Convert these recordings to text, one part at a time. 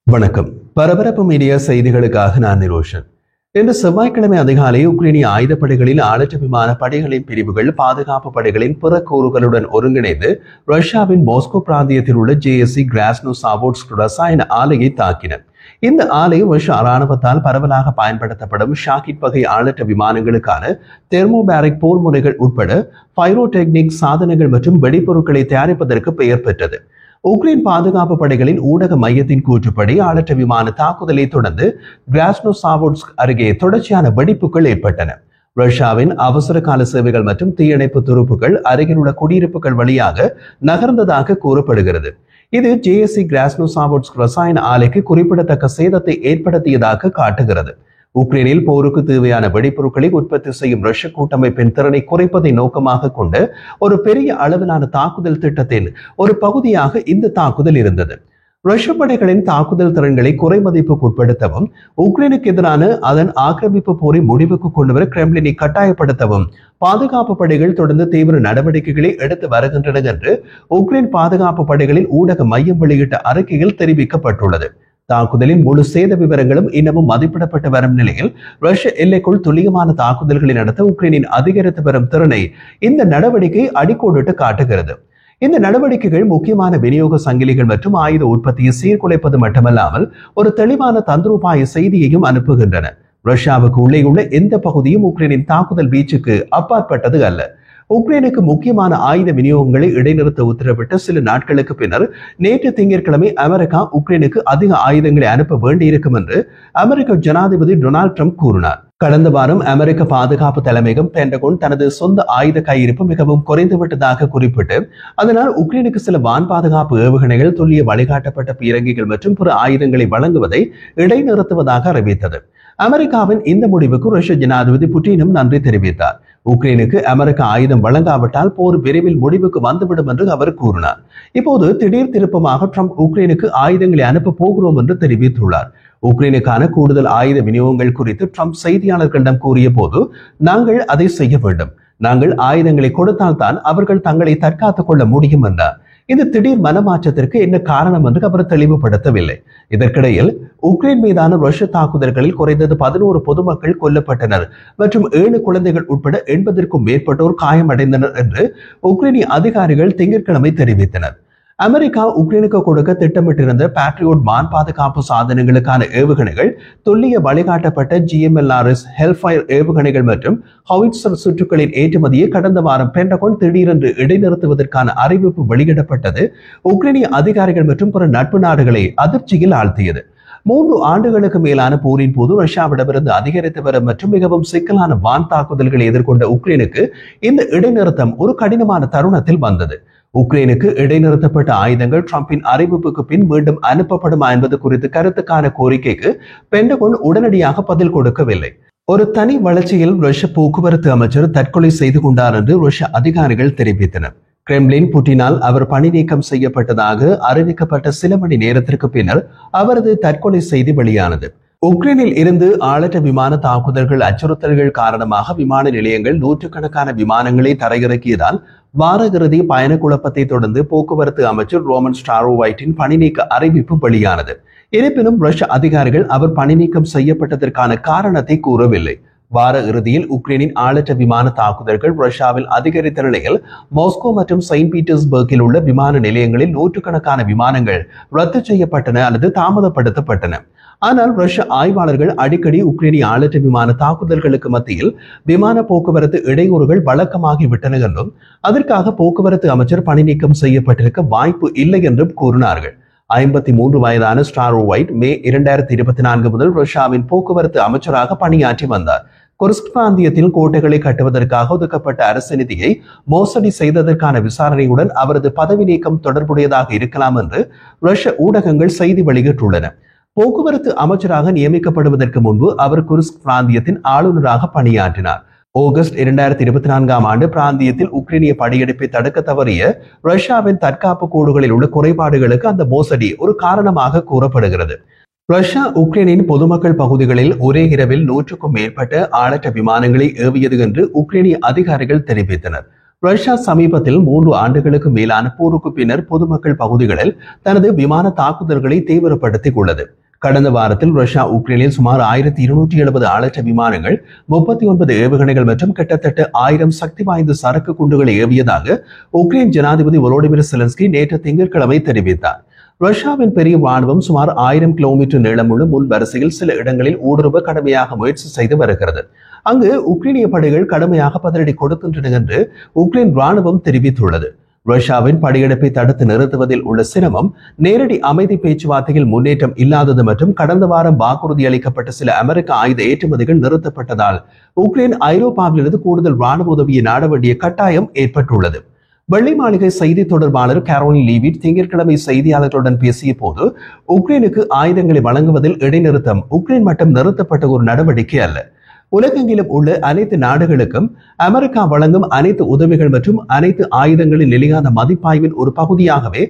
வணக்கம். பரபரப்பு மீடியா செய்திகளுக்காக நான் நிரோஷன். இன்று செவ்வாய்க்கிழமை அதிகாலை உக்ரைனிய ஆயுதப்படைகளின் ஆளற்ற விமான படைகளின் பிரிவுகள் பாதுகாப்பு படைகளின் பிற கூறுகளுடன் ஒருங்கிணைந்து ரஷ்யாவின் மாஸ்கோ பிராந்தியத்தில் உள்ள ஜேஎஸ்சி கிராஸ்னோசாவோட்ஸ்க் ரசாயன ஆலையை தாக்கின. இந்த ஆலை ரஷ்ய இராணுவத்தால் பரவலாக பயன்படுத்தப்படும் ஷாகிட் வகை ஆளற்ற விமானங்களுக்கான தெர்மோபேரிக் போர் முனைகள் உட்பட பைரோடெக்னிக் சாதனங்கள் மற்றும் வெடிப்பொருட்களை தயாரிப்பதற்கு பெயர் பெற்றது. உக்ரைன் பாதுகாப்பு படைகளின் ஊடக மையத்தின் கூற்றுப்படி ஆளற்ற விமான தாக்குதலை தொடர்ந்து கிராஸ்னோசாவோட்ஸ்க் அருகே தொடர்ச்சியான வெடிப்புகள் ஏற்பட்டன. ரஷ்யாவின் அவசர கால சேவைகள் மற்றும் தீயணைப்பு துருப்புகள் அருகில் உள்ள குடியிருப்புகள் வழியாக நகர்ந்ததாக கூறப்படுகிறது. இது ஜேஎஸ்சி கிராஸ்னோசாவோட்ஸ்க் ரசாயன ஆலைக்கு குறிப்பிடத்தக்க சேதத்தை ஏற்படுத்தியதாக காட்டுகிறது. உக்ரைனில் போருக்கு தேவையான வெடிப்பொருட்களை உற்பத்தி செய்யும் ரஷ்ய கூட்டமைப்பின் திறனை குறைப்பதை நோக்கமாக கொண்ட ஒரு பெரிய அளவிலான தாக்குதல் திட்டத்தின் ஒரு பகுதியாக இந்த தாக்குதல் இருந்தது. ரஷ்ய படைகளின் தாக்குதல் திறன்களை குறைமதிப்புக்குட்படுத்தவும் உக்ரைனுக்கு எதிரான அதன் ஆக்கிரமிப்பு போரை முடிவுக்கு கொண்டுவர கிரெம்ளினை கட்டாயப்படுத்தவும் பாதுகாப்பு படைகள் தொடர்ந்து தீவிர நடவடிக்கைகளை எடுத்து வருகின்றன என்று உக்ரைன் பாதுகாப்பு படைகளின் ஊடக மையம் வெளியிட்ட அறிக்கையில் தெரிவிக்கப்பட்டுள்ளது. தாக்குதலின் முழு சேத விவரங்களும் இன்னமும் மதிப்பிடப்பட்டு வரும் நிலையில் ரஷ்ய எல்லைக்குள் துல்லியமான தாக்குதல்களை நடத்த உக்ரைனின் அதிகரித்து வரும் திறனை இந்த நடவடிக்கை அடிக்கோடிட்டு காட்டுகிறது. இந்த நடவடிக்கைகள் முக்கியமான விநியோக சங்கிலிகள் மற்றும் ஆயுத உற்பத்தியை சீர்குலைப்பது மட்டுமல்லாமல் ஒரு தெளிவான தந்திரோபாய செய்தியையும் அனுப்புகின்றன. ரஷ்யாவுக்கு உள்ளே உள்ள எந்த பகுதியும் உக்ரைனின் தாக்குதல் வீச்சுக்கு அப்பாற்பட்டது அல்ல. உக்ரைனுக்கு முக்கியமான ஆயுத விநியோகங்களை இடைநிறுத்த உத்தரவிட்ட சில நாட்களுக்கு பின்னர் நேற்று திங்கட்கிழமை அமெரிக்கா உக்ரைனுக்கு அதிக ஆயுதங்களை அனுப்ப வேண்டியிருக்கும் என்று அமெரிக்க ஜனாதிபதி டொனால்ட் ட்ரம்ப் கூறினார். கடந்த வாரம் அமெரிக்க பாதுகாப்பு தலைமையகம் பென்டகோன் தனது சொந்த ஆயுத கையிருப்பு மிகவும் குறைந்துவிட்டதாக குறிப்பிட்டு அதனால் உக்ரைனுக்கு சில வான் பாதுகாப்பு ஏவுகணைகள், துல்லிய வழிகாட்டப்பட்ட பீரங்கிகள் மற்றும் பிற ஆயுதங்களை வழங்குவதை இடைநிறுத்துவதாக அறிவித்தது. அமெரிக்காவின் இந்த முடிவுக்கு ரஷ்ய ஜனாதிபதி புட்டினும் நன்றி தெரிவித்தார். உக்ரைனுக்கு அமெரிக்க ஆயுதம் வழங்காவிட்டால் போர் விரைவில் முடிவுக்கு வந்துவிடும் என்று அவர் கூறினார். இப்போது திடீர் திருப்பமாக ட்ரம்ப் உக்ரைனுக்கு ஆயுதங்களை அனுப்ப போகிறோம் என்று தெரிவித்துள்ளார். உக்ரைனுக்கான கூடுதல் ஆயுத விநியோகங்கள் குறித்து ட்ரம்ப் செய்தியாளர்களிடம் கூறிய போது, நாங்கள் அதை செய்ய வேண்டும். நாங்கள் ஆயுதங்களை கொடுத்தால் தான் அவர்கள் தங்களை தற்காத்துக் கொள்ள முடியும் என்றார். இந்த திடீர் மனமாற்றத்திற்கு என்ன காரணம் என்று அவர் தெளிவுபடுத்தவில்லை. இதற்கிடையில் உக்ரைன் மீதான ரஷ்ய தாக்குதல்களில் குறைந்தது 11 பொதுமக்கள் கொல்லப்பட்டனர் மற்றும் 7 குழந்தைகள் உட்பட 80க்கும் மேற்பட்டோர் காயமடைந்தனர் என்று உக்ரைனிய அதிகாரிகள் திங்கட்கிழமை தெரிவித்தனர். அமெரிக்கா உக்ரைனுக்கு கொடுக்க திட்டமிட்டிருந்த பேட்ரியோட் வான் பாதுகாப்பு சாதனங்களுக்கான ஏவுகணைகள், துல்லிய வழிகாட்டப்பட்ட GMLRS ஹெல்ஃபயர் ஏவுகணைகள் மற்றும் ஹாவிட்சர் சுற்றுகளின் ஏற்றுமதியை கடந்த வாரம் பென்டகோன் திடீரென்று இடைநிறுத்துவதற்கான அறிவிப்பு வெளியிடப்பட்டது உக்ரைனிய அதிகாரிகள் மற்றும் பிற நட்பு நாடுகளை அதிர்ச்சியில் ஆழ்த்தியது. 3 ஆண்டுகளுக்கு மேலான போரின் போது ரஷ்யாவிடமிருந்து அதிகரித்து வரும் மற்றும் மிகவும் சிக்கலான வான் தாக்குதல்களை எதிர்கொண்ட உக்ரைனுக்கு இந்த இடைநிறுத்தம் ஒரு கடினமான தருணத்தில் வந்தது. உக்ரைனுக்கு இடைநிறுத்தப்பட்ட ஆயுதங்கள் ட்ரம்பின் அறிவிப்புக்கு பின் மீண்டும் அனுப்பப்படுமா என்பது குறித்து கருத்துக்கான கோரிக்கைக்கு பென்டகோன் உடனடியாக பதில் கொடுக்கவில்லை. ஒரு தனி வளர்ச்சியில் ரஷ்ய போக்குவரத்து அமைச்சர் தற்கொலை செய்து கொண்டார் என்று ரஷ்ய அதிகாரிகள் தெரிவித்தனர். கிரெம்ளின் புட்டினால் அவர் பணி நீக்கம் செய்யப்பட்டதாக அறிவிக்கப்பட்ட சில மணி நேரத்திற்கு பின்னர் அவரது தற்கொலை செய்தி வெளியானது. உக்ரைனில் இருந்து ஆளற்ற விமான தாக்குதல்கள் அச்சுறுத்தல்கள் காரணமாக விமான நிலையங்கள் நூற்றுக்கணக்கான விமானங்களை தரையிறக்கியதால் வார இறுதி பயண குழப்பத்தை தொடர்ந்து போக்குவரத்து அமைச்சர் ரோமன் ஸ்டாரோவைட்டின் பணி நீக்க அறிவிப்பு வெளியானது. இருப்பினும் ரஷ்ய அதிகாரிகள் அவர் பணி நீக்கம் செய்யப்பட்டதற்கான காரணத்தை கூறவில்லை. வார இறுதியில் உக்ரைனின் ஆளற்ற விமான தாக்குதல்கள் ரஷ்யாவில் அதிகரித்த நிலையில் மாஸ்கோ மற்றும் செயின்ட் பீட்டர்ஸ்பர்கில் உள்ள விமான நிலையங்களில் நூற்றுக்கணக்கான விமானங்கள் ரத்து செய்யப்பட்டன அல்லது தாமதப்படுத்தப்பட்டன. ஆனால் ரஷ்ய ஆய்வாளர்கள் அடிக்கடி உக்ரைனிய ஆளற்ற விமான தாக்குதல்களுக்கு மத்தியில் விமான போக்குவரத்து இடையூறுகள் வழக்கமாகிவிட்டன என்றும் அதற்காக போக்குவரத்து அமைச்சர் பணி நீக்கம் செய்யப்பட்டிருக்க வாய்ப்பு இல்லை என்றும் கூறினார்கள். 53 வயதான ஸ்டாரோவைட் மே 2024 முதல் ரஷ்யாவின் போக்குவரத்து அமைச்சராக பணியாற்றி வந்தார். குர்ஸ்க் பிராந்தியத்தில் கோட்டைகளை கட்டுவதற்காக ஒதுக்கப்பட்ட அரசு நிதியை மோசடி செய்ததற்கான விசாரணையுடன் அவரது பதவி நீக்கம் தொடர்புடையதாக இருக்கலாம் என்று ரஷ்ய ஊடகங்கள் செய்தி வெளியிட்டுள்ளன. போக்குவரத்து அமைச்சராக நியமிக்கப்படுவதற்கு முன்பு அவர் குர்ஸ்க் பிராந்தியத்தின் ஆளுநராக பணியாற்றினார். ஆகஸ்ட் 2024 ஆண்டு பிராந்தியத்தில் உக்ரைனிய படையெடுப்பை தடுக்க தவறிய ரஷ்யாவின் தற்காப்பு கோடுகளில் உள்ள குறைபாடுகளுக்கு அந்த மோசடி ஒரு காரணமாக கூறப்படுகிறது. ரஷ்யா உக்ரைனின் பொதுமக்கள் பகுதிகளில் ஒரே இரவில் 100க்கும் மேற்பட்ட ஆளற்ற விமானங்களை ஏவியது என்று உக்ரைனிய அதிகாரிகள் தெரிவித்தனர். ரஷ்யா சமீபத்தில் 3 ஆண்டுகளுக்கு மேலான போருக்கு பின்னர் பொதுமக்கள் பகுதிகளில் தனது விமான தாக்குதல்களை தீவிரப்படுத்திக் உள்ளது. கடந்த வாரத்தில் ரஷ்யா உக்ரைனில் சுமார் 1270 ஆளற்ற விமானங்கள், 39 ஏவுகணைகள் மற்றும் கிட்டத்தட்ட 1000 சக்தி வாய்ந்த சரக்கு குண்டுகளை ஏவியதாக உக்ரைன் ஜனாதிபதி வோலோடிமிர் செலன்ஸ்கி நேற்று திங்கட்கிழமை தெரிவித்தார். ரஷ்யாவின் பெரிய ராணுவம் சுமார் 1000 கிலோமீட்டர் நீளமுள்ள முன் வரிசையில் சில இடங்களில் ஊடுருவ கடுமையாக முயற்சி செய்து வருகிறது. அங்கு உக்ரைனிய படைகள் கடுமையாக பதிலடி கொடுக்கின்றன என்று உக்ரைன் ராணுவம் தெரிவித்துள்ளது. ரஷ்யாவின் படையெடுப்பை தடுத்து நிறுத்துவதில் உள்ள சிரமம், நேரடி அமைதி பேச்சுவார்த்தையில் முன்னேற்றம் இல்லாதது மற்றும் கடந்த வாரம் வாக்குறுதி அளிக்கப்பட்ட சில அமெரிக்க ஆயுத ஏற்றுமதிகள் நிறுத்தப்பட்டதால் உக்ரைன் ஐரோப்பாவிலிருந்து கூடுதல் ராணுவ உதவியை நாட வேண்டிய கட்டாயம் ஏற்பட்டுள்ளது. வெள்ளை மாளிகை செய்தி தொடர்பாளர் கேரோலின் லீவிட் திங்கட்கிழமை செய்தியாளர்களுடன் பேசிய போது, உக்ரைனுக்கு ஆயுதங்களை வழங்குவதில் இடைநிறுத்தம் உக்ரைன் மட்டும் நிறுத்தப்பட்ட ஒரு நடவடிக்கை அல்ல. உலகெங்கிலும் உள்ள அனைத்து நாடுகளுக்கும் அமெரிக்கா வழங்கும் அனைத்து உதவிகள் மற்றும் அனைத்து ஆயுதங்களின் நிலையான மதிப்பாய்வின் ஒரு பகுதியாகவே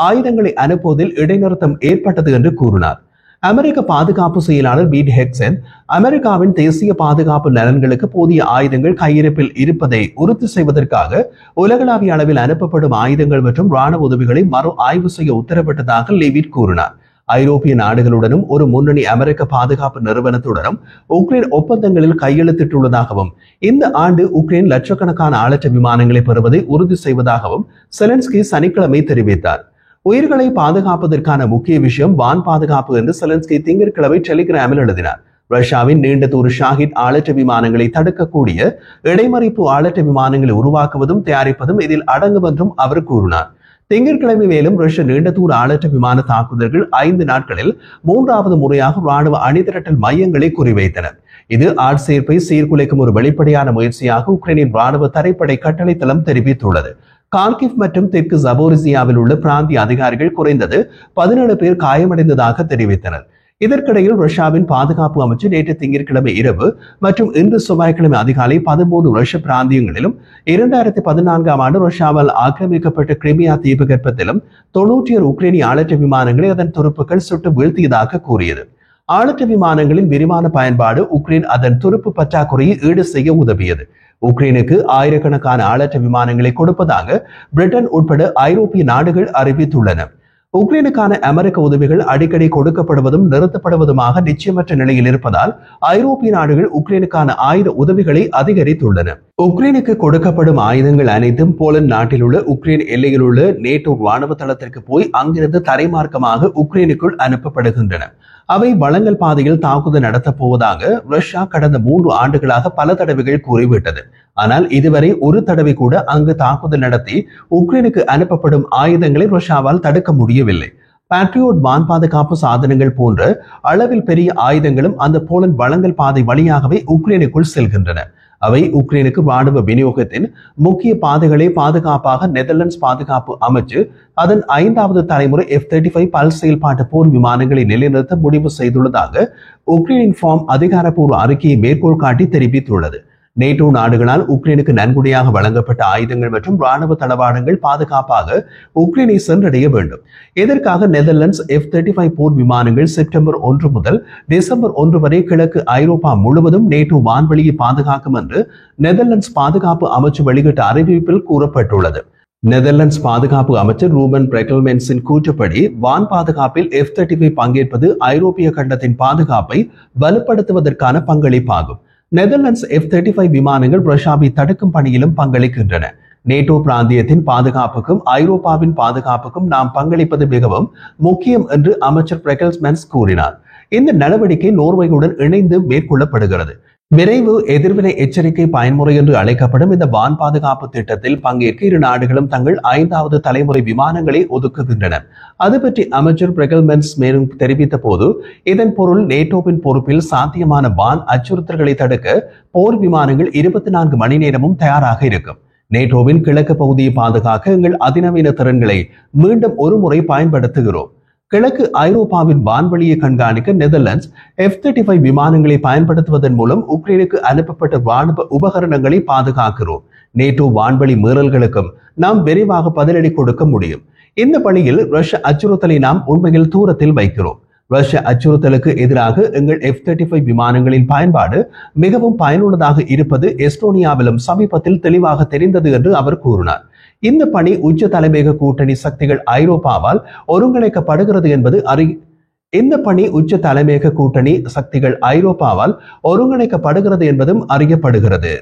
ஆயுதங்களை அனுப்புவதில் இடைநிறுத்தம் ஏற்பட்டது என்று கூறினார். அமெரிக்க பாதுகாப்பு செயலாளர் பீட் ஹெக்சன், அமெரிக்காவின் தேசிய பாதுகாப்பு நலன்களுக்கு போதிய ஆயுதங்கள் கையிருப்பில் இருப்பதை உறுதி செய்வதற்காக உலகளாவிய அளவில் அனுப்பப்படும் ஆயுதங்கள் மற்றும் ராணுவ உதவிகளை மறு ஆய்வு செய்ய உத்தரவிட்டதாக லீவிட் கூறினார். ஐரோப்பிய நாடுகளுடனும் ஒரு முன்னணி அமெரிக்க பாதுகாப்பு நிறுவனத்துடனும் உக்ரைன் ஒப்பந்தங்களில் கையெழுத்திட்டுள்ளதாகவும், இந்த ஆண்டு உக்ரைன் லட்சக்கணக்கான ஆளற்ற விமானங்களை பெறுவதை உறுதி செய்வதாகவும் செலன்ஸ்கி சனிக்கிழமை தெரிவித்தார். உயிர்களை பாதுகாப்பதற்கான முக்கிய விஷயம் வான் பாதுகாப்பு என்று செலன்ஸ்கி திங்கட்கிழமை டெலிகிராமில் எழுதினார். ரஷ்யாவின் நீண்ட தூர ஷாஹிட் ஆளற்ற விமானங்களை தடுக்கக்கூடிய இடைமறிப்பு ஆளற்ற விமானங்களை உருவாக்குவதும் தயாரிப்பதும் இதில் அடங்கும் என்றும் அவர் கூறினார். திங்கட்கிழமை மேலும் ரஷ்ய நீண்ட தூர ஆளற்ற விமான தாக்குதல்கள் 5 நாட்களில் 3வது முறையாக ராணுவ அணிதிரட்டல் மையங்களை குறிவைத்தனர். இது ஆட்சேர்ப்பை சீர்குலைக்கும் ஒரு வெளிப்படையான முயற்சியாக உக்ரைனின் ராணுவ தரைப்படை கட்டளை தளம் தெரிவித்துள்ளது. கார்கிவ் மற்றும் தெற்கு ஜபோரிசியாவில் உள்ள பிராந்திய அதிகாரிகள் குறைந்தது 17 பேர் காயமடைந்ததாக தெரிவித்தனர். இதற்கிடையில் ரஷ்யாவின் பாதுகாப்பு அமைச்சு நேற்று திங்கட்கிழமை இரவு மற்றும் இன்று செவ்வாய்க்கிழமை அதிகாலை 13 ரஷ்ய பிராந்தியங்களிலும் 2014ஆம் ஆண்டு ரஷ்யாவால் ஆக்கிரமிக்கப்பட்ட கிரிமியா தீபகற்பத்திலும் 91 உக்ரைனிய ஆளற்ற விமானங்களை அதன் துருப்புக்கள் சுட்டு வீழ்த்தியதாக கூறியது. ஆளற்ற விமானங்களின் விரிவான பயன்பாடு உக்ரைன் அதன் துருப்பு பற்றாக்குறையை ஈடு செய்ய உதவியது. உக்ரைனுக்கு ஆயிரக்கணக்கான ஆளற்ற விமானங்களை கொடுப்பதாக பிரிட்டன் உட்பட ஐரோப்பிய நாடுகள் அறிவித்துள்ளன. உக்ரைனுக்கான அமெரிக்க உதவிகள் அடிக்கடி கொடுக்கப்படுவதும் நிறுத்தப்படுவதுமாக நிச்சயமற்ற நிலையில் இருப்பதால் ஐரோப்பிய நாடுகள் உக்ரைனுக்கான ஆயுத உதவிகளை அதிகரித்துள்ளன. உக்ரைனுக்கு கொடுக்கப்படும் ஆயுதங்கள் அனைத்தும் போலந்து நாட்டில் உள்ள உக்ரைன் எல்லையில் உள்ள நேட்டோ ராணுவ தளத்திற்கு போய் அங்கிருந்து தரைமார்க்கமாக உக்ரைனுக்குள் அனுப்பப்படுகின்றன. அவை வழங்கல் பாதையில் தாக்குதல் நடத்தப் போவதாக ரஷ்யா கடந்த 3 ஆண்டுகளாக பல தடவைகள் கூறிவிட்டது. ஆனால் இதுவரை ஒரு தடவை கூட அங்கு தாக்குதல் நடத்தி உக்ரைனுக்கு அனுப்பப்படும் ஆயுதங்களை ரஷ்யாவால் தடுக்க முடியவில்லை. பேட்ரியோட் வான் பாதுகாப்பு சாதனங்கள் போன்ற அளவில் பெரிய ஆயுதங்களும் அந்த போலந்து வழங்கல் பாதை வழியாகவே உக்ரைனுக்குள் செல்கின்றன. அவை உக்ரைனுக்கு ராணுவ விநியோகத்தின் முக்கிய பாதைகளை பாதுகாப்பாக நெதர்லாந்து பாதுகாப்பு அமைச்சு அதன் 5வது தலைமுறை F-35 பல் செயல்பாட்டு போர் விமானங்களை நிலைநிறுத்த முடிவு செய்துள்ளதாக உக்ரைனின் ஃபார்ம் அதிகாரப்பூர்வ அறிக்கையை மேற்கோள் காட்டி தெரிவித்துள்ளது. நேட்டோ நாடுகளால் உக்ரைனுக்கு நன்கொடையாக வழங்கப்பட்ட ஆயுதங்கள் மற்றும் ராணுவ தளவாடங்கள் பாதுகாப்பாக உக்ரைனை சென்றடைய வேண்டும். இதற்காக நெதர்லாந்து F-35 போர் விமானங்கள் செப்டம்பர் 1 முதல் டிசம்பர் 1 வரை கிழக்கு ஐரோப்பா முழுவதும் நேட்டோ வான்வெளியை பாதுகாக்கும் என்று நெதர்லாந்து பாதுகாப்பு அமைச்சு வெளியிட்ட அறிவிப்பில் கூறப்பட்டுள்ளது. நெதர்லாந்து பாதுகாப்பு அமைச்சர் ரூபன் பிரெக்கல்மென்ஸின் கூற்றுப்படி வான் பாதுகாப்பில் F-35 பங்கேற்பது ஐரோப்பிய கண்டத்தின் பாதுகாப்பை வலுப்படுத்துவதற்கான பங்களிப்பாகும். நெதர்லாந்து F-35 விமானங்கள் ரஷ்யாவை தடுக்கும் பணியிலும் பங்களிக்கின்றன. நேட்டோ பிராந்தியத்தின் பாதுகாப்புக்கும் ஐரோப்பாவின் பாதுகாப்புக்கும் நாம் பங்களிப்பது மிகவும் முக்கியம் என்று அமைச்சர் பிரெக்கல்மென்ஸ் கூறினார். இந்த நடவடிக்கை நோர்வேயுடன் இணைந்து மேற்கொள்ளப்படுகிறது. விரைவு எதிர்வினை எச்சரிக்கை பயன்முறை என்று அழைக்கப்படும் இந்த வான் பாதுகாப்பு திட்டத்தில் பங்கேற்க இரு நாடுகளும் தங்கள் 5வது தலைமுறை விமானங்களை ஒதுக்குகின்றன. அது பற்றி அமைச்சர் பிரெக்கல்மென்ஸ் மேலும் தெரிவித்த போது, இதன் பொருள் நேட்டோவின் பொறுப்பில் சாத்தியமான வான் அச்சுறுத்தல்களை தடுக்க போர் விமானங்கள் 24 மணி நேரமும் தயாராக இருக்கும். நேட்டோவின் கிழக்கு பகுதியை பாதுகாக்க எங்கள் அதிநவீன திறன்களை மீண்டும் ஒரு முறை பயன்படுத்துகிறோம். கிழக்கு ஐரோப்பாவின் வான்வெளியை கண்காணிக்க நெதர்லாந்து F-35 விமானங்களை பயன்படுத்துவதன் மூலம் உக்ரைனுக்கு அனுப்பப்பட்ட ராணுவ உபகரணங்களை பாதுகாக்கிறோம். நேட்டோ வான்வெளி மீறல்களுக்கும் நாம் விரைவாக பதிலடி கொடுக்க முடியும். இந்த பணியில் ரஷ்ய அச்சுறுத்தலை நாம் உண்மையில் தூரத்தில் வைக்கிறோம். ரஷ்ய அச்சுறுத்தலுக்கு எதிராக எங்கள் F-35 விமானங்களின் பயன்பாடு மிகவும் பயனுள்ளதாக இருப்பது எஸ்டோனியாவிலும் சமீபத்தில் தெளிவாக தெரிந்தது என்று அவர் கூறினார். இந்த பணி உச்ச தலைமையக கூட்டணி சக்திகள் ஐரோப்பாவால் ஒருங்கிணைக்கப்படுகிறது என்பது இந்த பணி உச்ச தலைமையக கூட்டணி சக்திகள் ஐரோப்பாவால் ஒருங்கிணைக்கப்படுகிறது என்பதும் அறியப்படுகிறது.